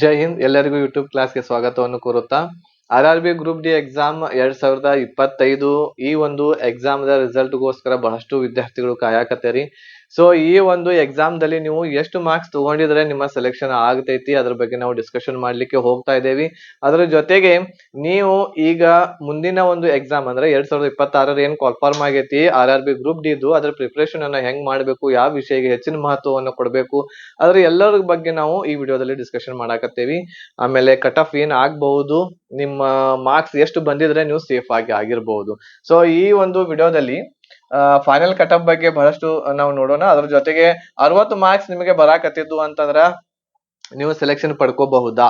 ಜೈ ಹಿಂದ್, ಎಲ್ಲರಿಗೂ ಯೂಟ್ಯೂಬ್ ಕ್ಲಾಸ್ಗೆ ಸ್ವಾಗತವನ್ನು ಕೋರುತ್ತಾ RRB ಗ್ರೂಪ್ ಡಿ ಎಕ್ಸಾಮ್ 2025 ಈ ಒಂದು ಎಕ್ಸಾಮ್ ದ ರಿಸಲ್ಟ್ಗೋಸ್ಕರ ಬಹಳಷ್ಟು ವಿದ್ಯಾರ್ಥಿಗಳು ಕಾಯಕತ್ತೇರಿ. ಸೊ ಈ ಒಂದು ಎಕ್ಸಾಮ್ ದಲ್ಲಿ ನೀವು ಎಷ್ಟು ಮಾರ್ಕ್ಸ್ ತಗೊಂಡಿದ್ರೆ ನಿಮ್ಮ ಸೆಲೆಕ್ಷನ್ ಆಗತೈತಿ ಅದ್ರ ಬಗ್ಗೆ ನಾವು ಡಿಸ್ಕಷನ್ ಮಾಡ್ಲಿಕ್ಕೆ ಹೋಗ್ತಾ ಇದ್ದೇವೆ. ಅದ್ರ ಜೊತೆಗೆ ನೀವು ಈಗ ಮುಂದಿನ ಒಂದು ಎಕ್ಸಾಮ್ ಅಂದ್ರೆ 2026 ಏನ್ ಕಾಲ್ಫಾರ್ಮ್ ಆಗೈತಿ RRB ಗ್ರೂಪ್ ಡಿ ಇದು, ಅದ್ರ ಪ್ರಿಪರೇಷನ್ ಅನ್ನ ಹೆಂಗ್ ಮಾಡ್ಬೇಕು, ಯಾವ ವಿಷಯಕ್ಕೆ ಹೆಚ್ಚಿನ ಮಹತ್ವವನ್ನು ಕೊಡಬೇಕು, ಅದ್ರ ಎಲ್ಲರ ಬಗ್ಗೆ ನಾವು ಈ ವಿಡಿಯೋದಲ್ಲಿ ಡಿಸ್ಕಷನ್ ಮಾಡಾಕತ್ತೇವಿ. ಆಮೇಲೆ ಕಟ್ ಆಫ್ ಏನ್ ಆಗ್ಬಹುದು, ನಿಮ್ಮ ಮಾರ್ಕ್ಸ್ ಎಷ್ಟು ಬಂದಿದ್ರೆ ನೀವು ಸೇಫ್ ಆಗಿ ಆಗಿರ್ಬಹುದು. ಸೊ ಈ ಒಂದು ವಿಡಿಯೋದಲ್ಲಿ ಫೈನಲ್ ಕಟ್ ಆಫ್ ಬಗ್ಗೆ ಬಹಳಷ್ಟು ನಾವು ನೋಡೋಣ. ಅದ್ರ ಜೊತೆಗೆ 60 ಮಾರ್ಕ್ಸ್ ನಿಮಗೆ ಬರಾಕತ್ತಿದ್ದು ಅಂತಂದ್ರ ನೀವು ಸೆಲೆಕ್ಷನ್ ಪಡ್ಕೋಬಹುದಾ,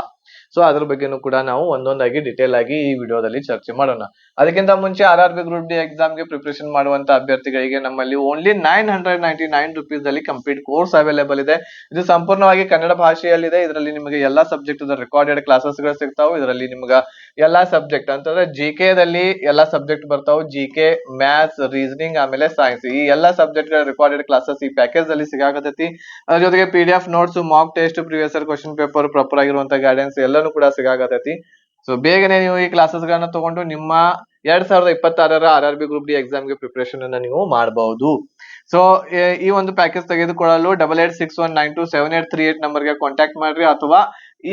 ಸೊ ಅದ್ರ ಬಗ್ಗೆನೂ ಕೂಡ ನಾವು ಒಂದೊಂದಾಗಿ ಡಿಟೇಲ್ ಆಗಿ ಈ ವಿಡಿಯೋದಲ್ಲಿ ಚರ್ಚೆ ಮಾಡೋಣ. ಅದಕ್ಕಿಂತ ಮುಂಚೆ RRB ಗ್ರೂಪ್ ಡಿ ಎಕ್ಸಾಮ್ ಗೆ ಪ್ರಿಪರೇಷನ್ ಮಾಡುವಂತ ಅಭ್ಯರ್ಥಿಗಳಿಗೆ ನಮ್ಮಲ್ಲಿ ಓನ್ಲಿ 999 rupees ಅಲ್ಲಿ ಕಂಪ್ಲೀಟ್ ಕೋರ್ಸ್ ಅವೈಲೇಬಲ್ ಇದೆ. ಇದು ಸಂಪೂರ್ಣವಾಗಿ ಕನ್ನಡ ಭಾಷೆಯಲ್ಲಿದೆ. ಇದರಲ್ಲಿ ನಿಮಗೆ ಎಲ್ಲಾ ಸಬ್ಜೆಕ್ಟ್ ರೆಕಾರ್ಡೆಡ್ ಕ್ಲಾಸಸ್ ಗಳು ಸಿಗ್ತಾವೆ. ಇದರಲ್ಲಿ ನಿಮ್ಗೆ ಎಲ್ಲಾ ಸಬ್ಜೆಕ್ಟ್ ಅಂತಂದ್ರೆ GK ದಲ್ಲಿ ಎಲ್ಲಾ ಸಬ್ಜೆಕ್ಟ್ ಬರ್ತಾವೆ. GK, ಮ್ಯಾಥ್ಸ್, ರೀಸನಿಂಗ್ ಆಮೇಲೆ ಸೈನ್ಸ್, ಈ ಎಲ್ಲಾ ಸಬ್ಜೆಕ್ಟ್ ಗಳ ರೆಕಾರ್ಡೆಡ್ ಕ್ಲಾಸಸ್ ಈ ಪ್ಯಾಕೇಜ್ ಅಲ್ಲಿ ಸಿಗಾಕತೈತಿ. ಅದ್ರ ಜೊತೆಗೆ PDF notes, mock test, previous year question paper, proper ಆಗಿರುವಂತ ಗೈಡೆನ್ಸ್ ಎಲ್ಲಾನು ಕೂಡ ಸಿಗಾಕತೈತಿ. ಸೊ ಬೇಗನೆ ನೀವು ಈ ಕ್ಲಾಸಸ್ ಗಳನ್ನ ತಗೊಂಡು ನಿಮ್ಮ 2026 RRB ಗ್ರೂಪ್ ಡಿ ಎಕ್ಸಾಮ್ ಗೆ ಪ್ರಿಪರೇಷನ್ ಅನ್ನ ನೀವು ಮಾಡಬಹುದು. ಸೊ ಈ ಒಂದು ಪ್ಯಾಕೇಜ್ ತೆಗೆದುಕೊಳ್ಳಲು 8861927838 ನಂಬರ್ ಗೆ ಕಾಂಟ್ಯಾಕ್ಟ್ ಮಾಡ್ರಿ, ಅಥವಾ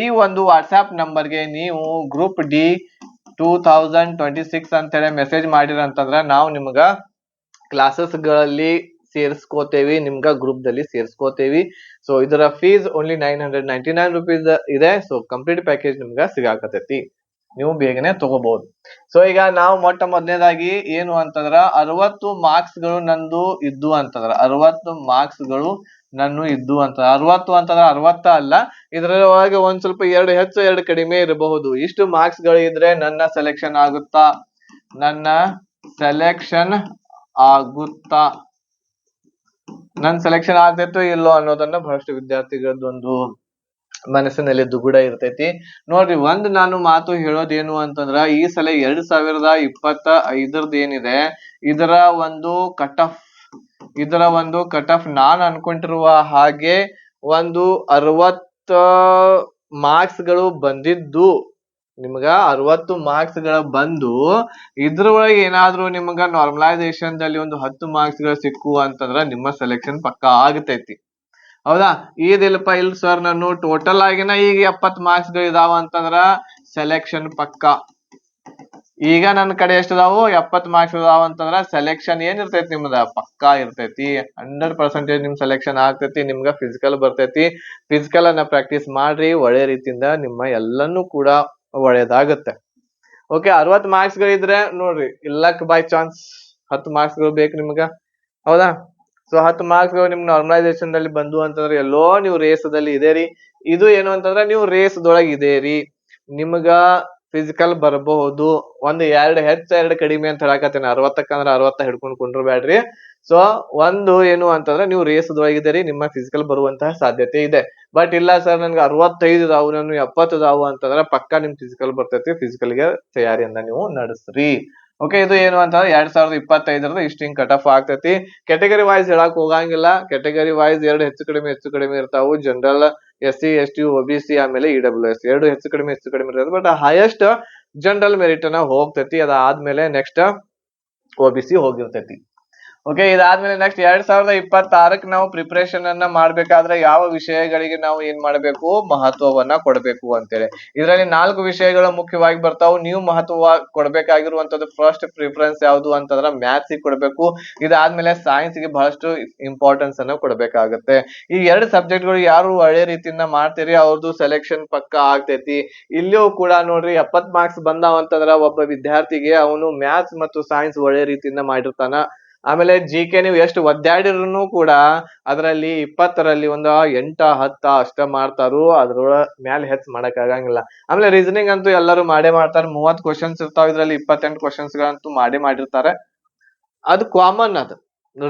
ಈ ಒಂದು ವಾಟ್ಸ್ಆಪ್ ನಂಬರ್ ಗೆ ನೀವು ಗ್ರೂಪ್ ಡಿ 2026 ಅಂತ ಹೇಳಿ ಮೆಸೇಜ್ ಮಾಡಿರ ಅಂತಂದ್ರ ನಾವು ನಿಮ್ಗ ಕ್ಲಾಸಸ್ ಗಳಲ್ಲಿ ಸೇರಿಸ್ಕೋತೇವಿ, ನಿಮ್ಗ ಗ್ರೂಪ್ ದಲ್ಲಿ ಸೇರಿಸ್ಕೋತೇವಿ. ಸೊ ಇದರ ಫೀಸ್ ಓನ್ಲಿ 999 rupees ಇದೆ. ಸೊ ಕಂಪ್ಲೀಟ್ ಪ್ಯಾಕೇಜ್ ನಿಮ್ಗ ಸಿಗಾಕತೈತಿ, ನೀವು ಬೇಗನೆ ತಗೋಬಹುದು. ಸೊ ಈಗ ನಾವು ಮೊಟ್ಟ ಮೊದಲನೇದಾಗಿ ಏನು ಅಂತಂದ್ರ 60 ಮಾರ್ಕ್ಸ್ ಗಳು ನಂದು ಇದ್ದು ಅಂತಂದ್ರ 60 ಮಾರ್ಕ್ಸ್ ಗಳು ನಾನು ಇದ್ದು ಅಂತ 60 ಅಂತಂದ್ರ 60 ಅಲ್ಲ, ಇದರೊಳಗೆ ಒಂದ್ ಸ್ವಲ್ಪ ಎರಡು ಹೆಚ್ಚು ಎರಡು ಕಡಿಮೆ ಇರಬಹುದು. ಇಷ್ಟು ಮಾರ್ಕ್ಸ್ ಗಳು ಇದ್ರೆ ನನ್ನ ಸೆಲೆಕ್ಷನ್ ಆಗುತ್ತಾ, ನನ್ನ ಸೆಲೆಕ್ಷನ್ ಆಗುತ್ತಾ ನನ್ ಸೆಲೆಕ್ಷನ್ ಆಗ್ತೈತೋ ಇಲ್ಲೋ ಅನ್ನೋದನ್ನ ಬಹಳಷ್ಟು ವಿದ್ಯಾರ್ಥಿಗಳದೊಂದು ಮನಸ್ಸಿನಲ್ಲಿ ದುಗುಡ ಇರ್ತೈತಿ. ನೋಡ್ರಿ, ನಾನು ಮಾತು ಹೇಳೋದೇನು ಅಂತಂದ್ರ ಈ ಸಲ 2025 ಏನಿದೆ ಇದರ ಒಂದು ಕಟ್ ಆಫ್ ನಾನ್ ಅನ್ಕೊಂಡಿರುವ ಹಾಗೆ ಒಂದು 60 ಮಾರ್ಕ್ಸ್ ಗಳು ಬಂದಿದ್ದು, ನಿಮ್ಗ 60 ಮಾರ್ಕ್ಸ್ ಗಳ ಬಂದು ಇದ್ರೊಳಗೆ ಏನಾದ್ರೂ ನಿಮ್ಗ ನಾರ್ಮಲೈಸೇಷನ್ ದಲ್ಲಿ ಒಂದು 10 ಮಾರ್ಕ್ಸ್ ಗಳು ಸಿಕ್ಕು ಅಂತಂದ್ರ ನಿಮ್ಮ ಸೆಲೆಕ್ಷನ್ ಪಕ್ಕಾ ಆಗತೈತಿ. ಹೌದಾ? ಇದಿಲ್ಲಪ್ಪ, ಇಲ್ಲ ಸರ್ ನಾನು ಟೋಟಲ್ ಆಗಿನ ಈಗ 70 ಮಾರ್ಕ್ಸ್ ಗಳು ಇದಾವ ಅಂತಂದ್ರ ಸೆಲೆಕ್ಷನ್ ಪಕ್ಕಾ. ಈಗ ನನ್ನ ಕಡೆ ಎಷ್ಟು ಅದಾವು, 70 ಮಾರ್ಕ್ಸ್ ಇದಾವ ಅಂತಂದ್ರ ಸೆಲೆಕ್ಷನ್ ಏನಿರ್ತೈತಿ ನಿಮ್ದ ಪಕ್ಕಾ ಇರ್ತೈತಿ. 100% ನಿಮ್ ಸೆಲೆಕ್ಷನ್ ಆಗ್ತೈತಿ. ನಿಮ್ಗ ಫಿಸಿಕಲ್ ಬರ್ತೈತಿ. ಫಿಸಿಕಲ್ ಅನ್ನ ಪ್ರಾಕ್ಟೀಸ್ ಮಾಡ್ರಿ, ಒಳ್ಳೆ ರೀತಿಯಿಂದ ನಿಮ್ಮ ಎಲ್ಲಾನು ಕೂಡ ಒಳ್ಳೇದಾಗತ್ತೆ. ಓಕೆ, 60 ಮಾರ್ಕ್ಸ್ ಗಳಿದ್ರೆ ನೋಡ್ರಿ, ಇಲ್ಲಕ್ ಬೈ ಚಾನ್ಸ್ 10 ಮಾರ್ಕ್ಸ್ ಗಳು ಬೇಕು ನಿಮ್ಗ, ಹೌದಾ? ಸೊ 10 ಮಾರ್ಕ್ಸ್ ಗಳು ನಿಮ್ ನಾರ್ಮಲೈಸೇಷನ್ ದಲ್ಲಿ ಬಂದು ಅಂತಂದ್ರೆ ಎಲ್ಲೋ ನೀವು ರೇಸದಲ್ಲಿ ಇದೇರಿ. ಇದು ಏನು ಅಂತಂದ್ರೆ ನೀವು ರೇಸ್ದೊಳಗೆ ಇದೇರಿ, ನಿಮ್ಗ ಫಿಸಿಕಲ್ ಬರಬಹುದು. ಒಂದ್ ಎರಡು ಹೆಚ್ಚು ಎರಡು ಕಡಿಮೆ ಅಂತ ಹೇಳಕತ್ತೇನೆ. 60ಕ್ಕೆ ಅಂದ್ರೆ 60 ಹಿಡ್ಕೊಂಡು ಕುಂಡ್ರಬ್ಯಾಡ್ರಿ. ಸೊ ಒಂದು ಏನು ಅಂತಂದ್ರೆ ನೀವು ರೇಸ್ದೊಳಗಿದ್ದೀರಿ, ನಿಮ್ಮ ಫಿಸಿಕಲ್ ಬರುವಂತಹ ಸಾಧ್ಯತೆ ಇದೆ. ಬಟ್ ಇಲ್ಲ ಸರ್ ನನ್ಗೆ 65 ಇದಾವು, ನಾನು 70 ಇದಾವು ಅಂತಂದ್ರೆ ಪಕ್ಕಾ ನಿಮ್ ಫಿಸಿಕಲ್ ಬರ್ತೈತಿ. ಫಿಸಿಕಲ್ಗೆ ತಯಾರಿಯನ್ನ ನೀವು ನಡೆಸ್ರಿ. ಓಕೆ, ಇದು ಏನು ಅಂತಂದ್ರೆ 2025 ಇಷ್ಟು ಹಿಂಗ್ ಕಟ್ ಆಫ್ ಆಗ್ತೈತಿ. ಕೆಟಗರಿ ವೈಸ್ ಹೇಳಕ್ ಹೋಗಂಗಿಲ್ಲ. ಕೆಟಗರಿ ವೈಸ್ ಎರಡು ಹೆಚ್ಚು ಕಡಿಮೆ ಇರ್ತಾವು. ಜನರಲ್, SC, ST, OBC ಆಮೇಲೆ EWS ಎರಡು ಹೆಚ್ಚು ಕಡಿಮೆ ಇರ್ತದೆ. ಬಟ್ ಹೈಯೆಸ್ಟ್ ಜನರಲ್ ಮೆರಿಟ್ ಅನ್ನ ಹೋಗ್ತೈತಿ. ಅದಾದ್ಮೇಲೆ ನೆಕ್ಸ್ಟ್ OBC ಹೋಗಿರ್ತೈತಿ. ಓಕೆ, ಇದಾದ್ಮೇಲೆ ನೆಕ್ಸ್ಟ್ 2026ಕ್ಕೆ ನಾವು ಪ್ರಿಪರೇಷನ್ ಅನ್ನ ಮಾಡ್ಬೇಕಾದ್ರೆ ಯಾವ ವಿಷಯಗಳಿಗೆ ನಾವು ಏನ್ ಮಾಡ್ಬೇಕು, ಮಹತ್ವವನ್ನ ಕೊಡ್ಬೇಕು ಅಂತೇಳಿ. ಇದರಲ್ಲಿ 4 ವಿಷಯಗಳು ಮುಖ್ಯವಾಗಿ ಬರ್ತಾವು. ನೀವು ಮಹತ್ವ ಕೊಡ್ಬೇಕಾಗಿರುವಂತದ್ದು ಫಸ್ಟ್ ಪ್ರಿಫರೆನ್ಸ್ ಯಾವುದು ಅಂತಂದ್ರೆ ಮ್ಯಾಥ್ಸ್ ಕೊಡ್ಬೇಕು. ಇದಾದ್ಮೇಲೆ ಸೈನ್ಸ್ ಗೆ ಬಹಳಷ್ಟು ಇಂಪಾರ್ಟೆನ್ಸ್ ಅನ್ನ ಕೊಡ್ಬೇಕಾಗತ್ತೆ. ಈ 2 ಸಬ್ಜೆಕ್ಟ್ ಗಳು ಯಾರು ಒಳ್ಳೆ ರೀತಿಯಿಂದ ಮಾಡ್ತೀರಿ ಅವ್ರದ್ದು ಸೆಲೆಕ್ಷನ್ ಪಕ್ಕಾ ಆಗ್ತೈತಿ. ಇಲ್ಲಿಯೂ ಕೂಡ ನೋಡ್ರಿ, 70 ಮಾರ್ಕ್ಸ್ ಬಂದಾವ ಅಂತಂದ್ರ ಒಬ್ಬ ವಿದ್ಯಾರ್ಥಿಗೆ ಅವನು ಮ್ಯಾಥ್ಸ್ ಮತ್ತು ಸೈನ್ಸ್ ಒಳ್ಳೆ ರೀತಿಯಿಂದ ಮಾಡಿರ್ತಾನ. ಆಮೇಲೆ GK ನೀವು ಎಷ್ಟು ಒದ್ದಾಡಿದ್ರು ಕೂಡ ಅದರಲ್ಲಿ 20ರಲ್ಲಿ ಒಂದು 8 10 ಅಷ್ಟ ಮಾಡ್ತಾರು. ಅದ್ರೊಳ ಮ್ಯಾಲೆ ಹೆಚ್ಚು ಮಾಡಕ್ ಆಗಂಗಿಲ್ಲ. ಆಮೇಲೆ ರೀಸನಿಂಗ್ ಅಂತೂ ಎಲ್ಲರೂ ಮಾಡೇ ಮಾಡ್ತಾರೆ. 30 ಕ್ವಶನ್ಸ್ ಇರ್ತಾವ, ಇದ್ರಲ್ಲಿ 28 ಕ್ವಶನ್ಸ್ ಗಳಂತೂ ಮಾಡಿರ್ತಾರೆ. ಅದು ಕಾಮನ್. ಅದು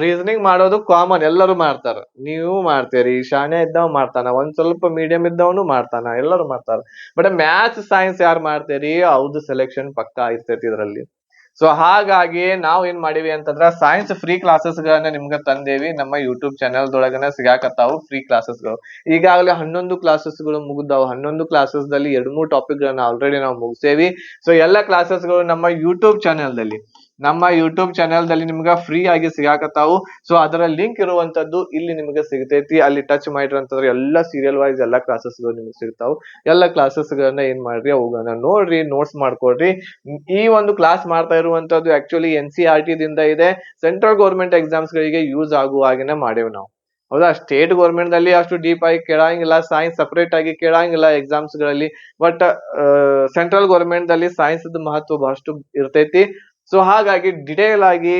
ರೀಸನಿಂಗ್ ಮಾಡೋದು ಕಾಮನ್, ಎಲ್ಲರೂ ಮಾಡ್ತಾರ. ನೀವು ಮಾಡ್ತೀರಿ, ಶಾಣೆ ಇದ್ದವ್ ಮಾಡ್ತಾನ, ಒಂದ್ ಸ್ವಲ್ಪ ಮೀಡಿಯಂ ಇದ್ದವನು ಮಾಡ್ತಾನ, ಎಲ್ಲರೂ ಮಾಡ್ತಾರ. ಬಟ್ ಮ್ಯಾಥ್ಸ್ ಸೈನ್ಸ್ ಯಾರು ಮಾಡ್ತೀರಿ ಅವ್ರದ್ದು ಸೆಲೆಕ್ಷನ್ ಪಕ್ಕಾ ಇರ್ತೈತಿ ಇದರಲ್ಲಿ. ಸೊ ಹಾಗಾಗಿ ನಾವ್ ಏನ್ ಮಾಡಿವಿ ಅಂತಂದ್ರ ಸೈನ್ಸ್ ಫ್ರೀ ಕ್ಲಾಸಸ್ ಗಳನ್ನ ನಿಮ್ಗ ತಂದೇವಿ. ನಮ್ಮ ಯೂಟ್ಯೂಬ್ ಚಾನೆಲ್ ದೊಳಗನ ಸಿಗಾಕತ್ತಾವು ಫ್ರೀ ಕ್ಲಾಸಸ್ ಗಳು. ಈಗಾಗಲೇ 11 ಕ್ಲಾಸಸ್ ಗಳು ಮುಗಿದಾವು. 11 ಕ್ಲಾಸಸ್ ದಲ್ಲಿ 2-3 ಟಾಪಿಕ್ ಗಳನ್ನ ಆಲ್ರೆಡಿ ನಾವು ಮುಗಿಸೇವಿ. ಸೊ ಎಲ್ಲಾ ಕ್ಲಾಸಸ್ ಗಳು ನಮ್ಮ ಯೂಟ್ಯೂಬ್ ಚಾನೆಲ್ ದಲ್ಲಿ ನಿಮ್ಗ ಫ್ರೀ ಆಗಿ ಸಿಗಾಕತ್ತಾವು. ಸೊ ಅದರ ಲಿಂಕ್ ಇರುವಂತದ್ದು ಇಲ್ಲಿ ನಿಮ್ಗೆ ಸಿಗತೈತಿ. ಅಲ್ಲಿ ಟಚ್ ಮಾಡಿರಿ ಅಂತಂದ್ರೆ ಎಲ್ಲಾ ಸೀರಿಯಲ್ ವೈಸ್ ಎಲ್ಲಾ ಕ್ಲಾಸಸ್ ಗಳು ನಿಮ್ಗೆ ಸಿಗ್ತಾವು. ಎಲ್ಲಾ ಕ್ಲಾಸಸ್ ಗಳನ್ನ ಏನ್ ಮಾಡ್ರಿ, ಅವುಗಳನ್ನ ನೋಡ್ರಿ, ನೋಟ್ಸ್ ಮಾಡ್ಕೊಡ್ರಿ. ಈ ಒಂದು ಕ್ಲಾಸ್ ಮಾಡ್ತಾ ಇರುವಂತದ್ದು ಆಕ್ಚುಲಿ NCERT ದಿಂದ ಇದೆ. ಸೆಂಟ್ರಲ್ ಗೌರ್ಮೆಂಟ್ ಎಕ್ಸಾಮ್ಸ್ ಗಳಿಗೆ ಯೂಸ್ ಆಗುವ ಹಾಗೇನೆ ಮಾಡೇವಿ ನಾವು. ಹೌದಾ, ಸ್ಟೇಟ್ ಗೌರ್ಮೆಂಟ್ ದಲ್ಲಿ ಅಷ್ಟು ಡೀಪ್ ಆಗಿ ಕೇಳಂಗಿಲ್ಲ, ಸೈನ್ಸ್ ಸಪರೇಟ್ ಆಗಿ ಕೇಳಂಗಿಲ್ಲ ಎಕ್ಸಾಮ್ಸ್ ಗಳಲ್ಲಿ. ಬಟ್ ಸೆಂಟ್ರಲ್ ಗೌರ್ಮೆಂಟ್ ದಲ್ಲಿ ಸೈನ್ಸ್ ಮಹತ್ವ ಬಹಳಷ್ಟು ಇರ್ತೈತಿ. ಸೊ ಹಾಗಾಗಿ ಡಿಟೇಲ್ ಆಗಿ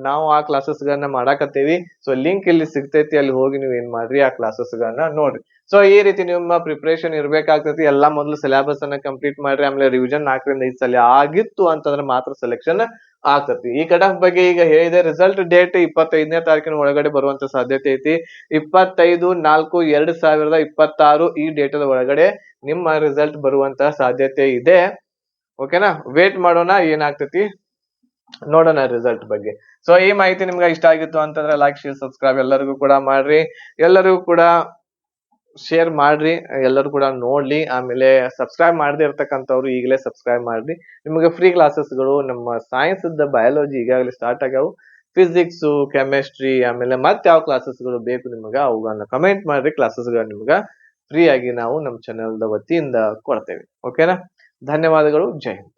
ನಾವು ಆ ಕ್ಲಾಸಸ್ ಗಳನ್ನ ಮಾಡಾಕತ್ತೇವಿ. ಸೊ ಲಿಂಕ್ ಇಲ್ಲಿ ಸಿಗ್ತೈತಿ, ಅಲ್ಲಿ ಹೋಗಿ ನೀವು ಏನ್ ಮಾಡ್ರಿ, ಆ ಕ್ಲಾಸಸ್ ಗಳನ್ನ ನೋಡ್ರಿ. ಸೊ ಈ ರೀತಿ ನಿಮ್ಮ ಪ್ರಿಪರೇಷನ್ ಇರ್ಬೇಕಾಗ್ತೈತಿ. ಎಲ್ಲಾ ಮೊದಲು ಸಿಲೆಬಸ್ ಅನ್ನ ಕಂಪ್ಲೀಟ್ ಮಾಡ್ರಿ. ಆಮೇಲೆ ರಿವಿಷನ್ 4ರಿಂದ 5 ಸಲ ಆಗಿತ್ತು ಅಂತಂದ್ರೆ ಮಾತ್ರ ಸೆಲೆಕ್ಷನ್ ಆಗ್ತತಿ. ಈ ಕಟ್ ಆಫ್ ಬಗ್ಗೆ ಈಗ ಹೇಳಿದೆ. ರಿಸಲ್ಟ್ ಡೇಟ್ 25ನೇ ತಾರೀಕಿನ ಒಳಗಡೆ ಬರುವಂತ ಸಾಧ್ಯತೆ ಐತಿ. 25/4/2026 ಈ ಡೇಟದ ಒಳಗಡೆ ನಿಮ್ಮ ರಿಸಲ್ಟ್ ಬರುವಂತ ಸಾಧ್ಯತೆ ಇದೆ. ಓಕೆನಾ, ವೇಟ್ ಮಾಡೋಣ ಏನಾಗ್ತತಿ ನೋಡೋಣ ರಿಸಲ್ಟ್ ಬಗ್ಗೆ. ಸೊ ಈ ಮಾಹಿತಿ ನಿಮ್ಗೆ ಇಷ್ಟ ಆಗಿತ್ತು ಅಂತಂದ್ರೆ ಲೈಕ್, ಶೇರ್, ಸಬ್ಸ್ಕ್ರೈಬ್ ಎಲ್ಲರಿಗೂ ಕೂಡ ಮಾಡ್ರಿ. ಎಲ್ಲರಿಗೂ ಕೂಡ ಶೇರ್ ಮಾಡ್ರಿ, ಎಲ್ಲರೂ ಕೂಡ ನೋಡ್ಲಿ. ಆಮೇಲೆ ಸಬ್ಸ್ಕ್ರೈಬ್ ಮಾಡದೇ ಇರ್ತಕ್ಕಂಥವ್ರು ಈಗಲೇ ಸಬ್ಸ್ಕ್ರೈಬ್ ಮಾಡ್ರಿ. ನಿಮಗೆ ಫ್ರೀ ಕ್ಲಾಸಸ್ಗಳು ನಮ್ಮ ಸೈನ್ಸ್ ಬಯಾಲಜಿ ಈಗಾಗಲೇ ಸ್ಟಾರ್ಟ್ ಆಗ್ಯಾವು. ಫಿಸಿಕ್ಸ್, ಕೆಮಿಸ್ಟ್ರಿ, ಆಮೇಲೆ ಮತ್ತೆ ಯಾವ ಕ್ಲಾಸಸ್ಗಳು ಬೇಕು ನಿಮಗ ಅವುಗಳನ್ನ ಕಮೆಂಟ್ ಮಾಡ್ರಿ. ಕ್ಲಾಸಸ್ಗಳು ನಿಮ್ಗ ಫ್ರೀ ಆಗಿ ನಾವು ನಮ್ಮ ಚಾನೆಲ್ ವತಿಯಿಂದ ಕೊಡ್ತೇವೆ. ಓಕೆನಾ, ಧನ್ಯವಾದಗಳು. ಜೈ ಹಿಂದ್.